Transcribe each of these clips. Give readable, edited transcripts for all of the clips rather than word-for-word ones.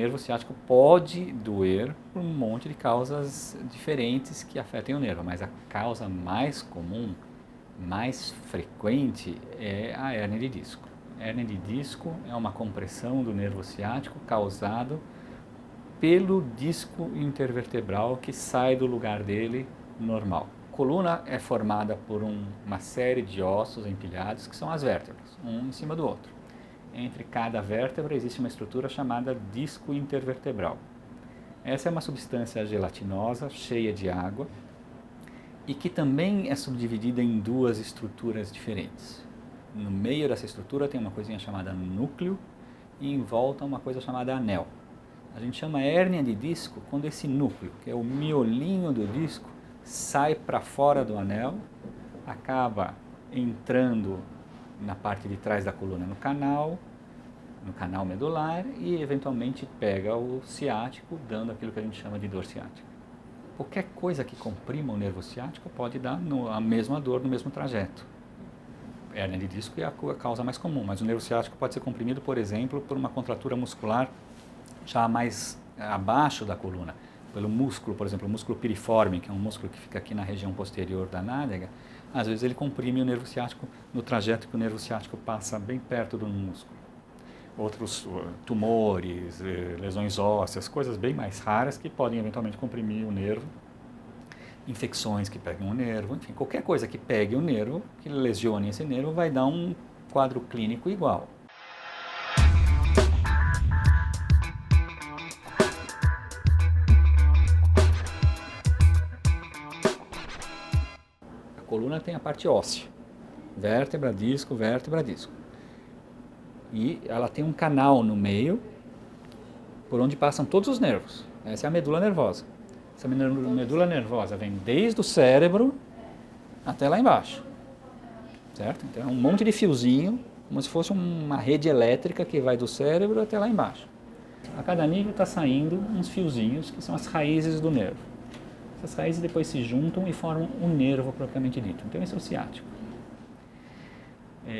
nervo ciático pode doer por um monte de causas diferentes que afetem o nervo, mas a causa mais comum, mais frequente é a hérnia de disco. A hérnia de disco é uma compressão do nervo ciático causado pelo disco intervertebral que sai do lugar dele normal. A coluna é formada por uma série de ossos empilhados que são as vértebras, um em cima do outro. Entre cada vértebra existe uma estrutura chamada disco intervertebral. Essa é uma substância gelatinosa, cheia de água, e que também é subdividida em duas estruturas diferentes. No meio dessa estrutura tem uma coisinha chamada núcleo e em volta uma coisa chamada anel. A gente chama hérnia de disco quando esse núcleo, que é o miolinho do disco, sai para fora do anel, acaba entrando na parte de trás da coluna no canal medular e eventualmente pega o ciático, dando aquilo que a gente chama de dor ciática. Qualquer coisa que comprima o nervo ciático pode dar a mesma dor no mesmo trajeto. Hérnia de disco é a causa mais comum, mas o nervo ciático pode ser comprimido, por exemplo, por uma contratura muscular já mais abaixo da coluna, pelo músculo, por exemplo, o músculo piriforme, que é um músculo que fica aqui na região posterior da nádega. Às vezes ele comprime o nervo ciático no trajeto que o nervo ciático passa bem perto do músculo. Outros tumores, lesões ósseas, coisas bem mais raras que podem eventualmente comprimir o nervo, infecções que pegam o nervo, enfim, qualquer coisa que pegue o nervo, que lesione esse nervo, vai dar um quadro clínico igual. A coluna tem a parte óssea, vértebra, disco, vértebra, disco. E ela tem um canal no meio por onde passam todos os nervos. Essa é a medula nervosa. Essa medula nervosa vem desde o cérebro até lá embaixo, certo? Então é um monte de fiozinho, como se fosse uma rede elétrica que vai do cérebro até lá embaixo. A cada nível está saindo uns fiozinhos que são as raízes do nervo. Essas raízes depois se juntam e formam o nervo propriamente dito. Então esse é o ciático.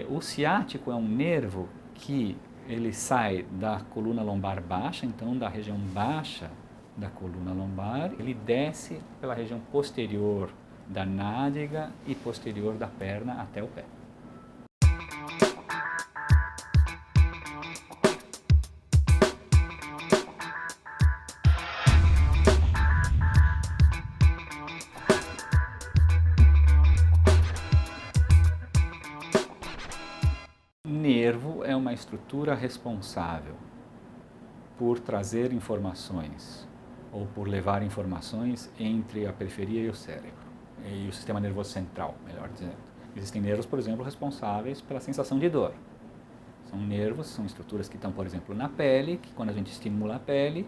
O ciático é um nervo que ele sai da coluna lombar baixa, então da região baixa da coluna lombar, ele desce pela região posterior da nádega e posterior da perna até o pé. Nervo é uma estrutura responsável por trazer informações ou por levar informações entre a periferia e o cérebro, e o sistema nervoso central, melhor dizendo. Existem nervos, por exemplo, responsáveis pela sensação de dor. São nervos, são estruturas que estão, por exemplo, na pele, que quando a gente estimula a pele,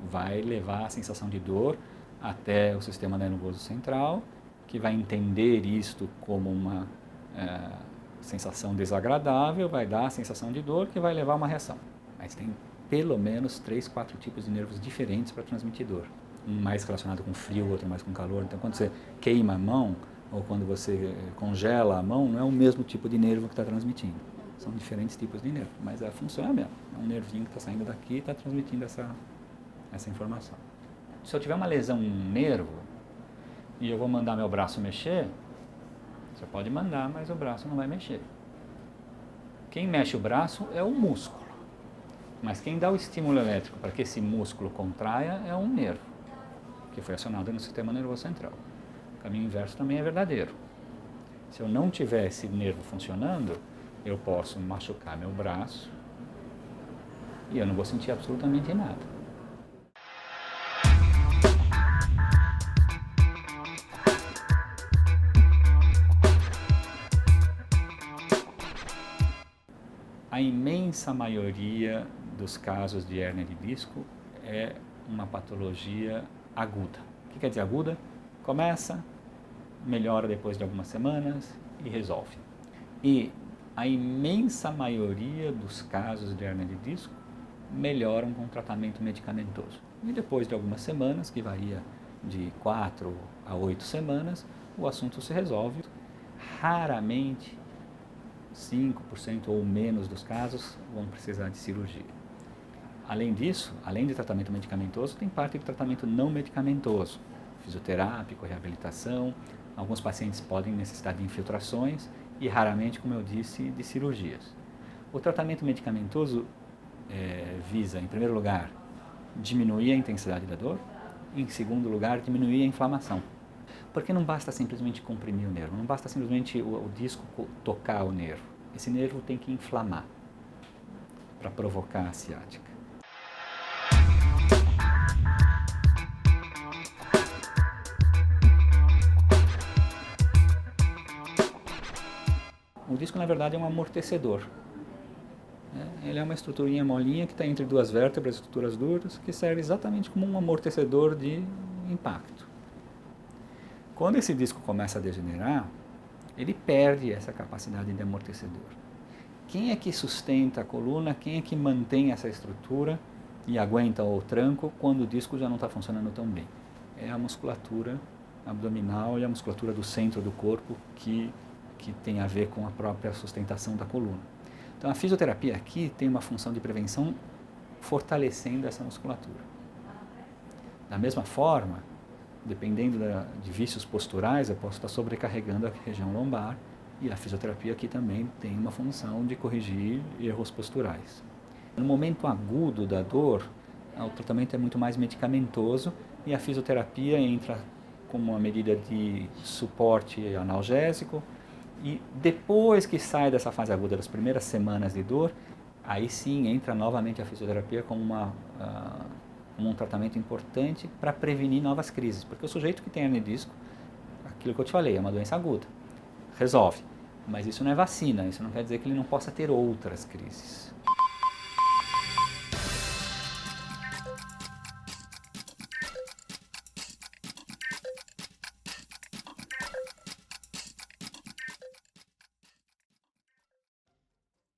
vai levar a sensação de dor até o sistema nervoso central, que vai entender isto como uma sensação desagradável, vai dar a sensação de dor que vai levar a uma reação. Mas tem pelo menos 3, 4 tipos de nervos diferentes para transmitir dor. Um mais relacionado com frio, outro mais com calor. Então quando você queima a mão ou quando você congela a mão, não é o mesmo tipo de nervo que está transmitindo. São diferentes tipos de nervo, mas a função é a mesma. É um nervinho que está saindo daqui e está transmitindo essa informação. Se eu tiver uma lesão no nervo e eu vou mandar meu braço mexer, você pode mandar, mas o braço não vai mexer. Quem mexe o braço é o músculo. Mas quem dá o estímulo elétrico para que esse músculo contraia é um nervo, que foi acionado no sistema nervoso central. O caminho inverso também é verdadeiro. Se eu não tiver esse nervo funcionando, eu posso machucar meu braço e eu não vou sentir absolutamente nada. A imensa maioria dos casos de hérnia de disco é uma patologia aguda. O que quer dizer aguda? Começa, melhora depois de algumas semanas e resolve. E a imensa maioria dos casos de hérnia de disco melhoram com tratamento medicamentoso. E depois de algumas semanas, que varia de 4 a 8 semanas, o assunto se resolve. Raramente 5% ou menos dos casos vão precisar de cirurgia. Além disso, além de tratamento medicamentoso, tem parte de tratamento não medicamentoso, fisioterápico, reabilitação. Alguns pacientes podem necessitar de infiltrações e raramente, como eu disse, de cirurgias. O tratamento medicamentoso visa, em primeiro lugar, diminuir a intensidade da dor, em segundo lugar, diminuir a inflamação. Porque não basta simplesmente comprimir o nervo, não basta simplesmente o disco tocar o nervo. Esse nervo tem que inflamar para provocar a ciática. O disco, na verdade, é um amortecedor. Ele é uma estruturinha molinha que está entre duas vértebras, estruturas duras, que serve exatamente como um amortecedor de impacto. Quando esse disco começa a degenerar, ele perde essa capacidade de amortecedor. Quem é que sustenta a coluna, quem é que mantém essa estrutura e aguenta o tranco quando o disco já não está funcionando tão bem? É a musculatura abdominal e a musculatura do centro do corpo que tem a ver com a própria sustentação da coluna. Então a fisioterapia aqui tem uma função de prevenção fortalecendo essa musculatura. Da mesma forma, dependendo de vícios posturais, eu posso estar sobrecarregando a região lombar e a fisioterapia aqui também tem uma função de corrigir erros posturais. No momento agudo da dor, o tratamento é muito mais medicamentoso e a fisioterapia entra como uma medida de suporte analgésico. E depois que sai dessa fase aguda, das primeiras semanas de dor, aí sim entra novamente a fisioterapia como um tratamento importante para prevenir novas crises. Porque o sujeito que tem hernia de disco, aquilo que eu te falei, é uma doença aguda, resolve. Mas isso não é vacina, isso não quer dizer que ele não possa ter outras crises.